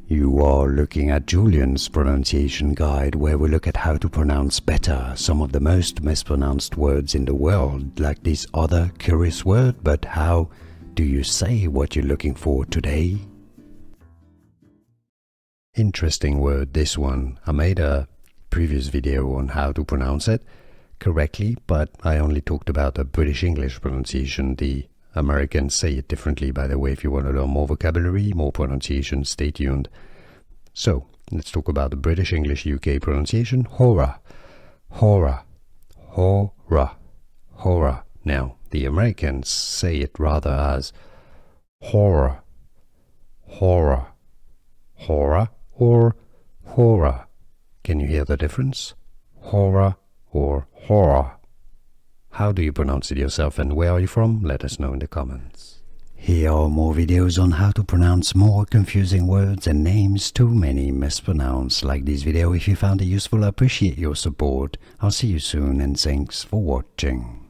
You are looking at Julian's pronunciation guide, where we look at how to pronounce better some of the most mispronounced words in the world, like this other curious word. But how do you say what you're looking for today? Interesting word, this one. I made a previous video on how to pronounce it correctly, but I only talked about the British English pronunciation. The Americans say it differently, by the way. If you want to learn more vocabulary, more pronunciation, stay tuned. So, let's talk about the British English UK pronunciation. Horror, horror, horror, horror. Now, the Americans say it rather as horror, horror, horror, or horror. Can you hear the difference? Horror or horror. How do you pronounce it yourself, and where are you from? Let us know in the comments. Here are more videos on how to pronounce more confusing words and names too many mispronounced. Like this video if you found it useful. I appreciate your support. I'll see you soon, and thanks for watching.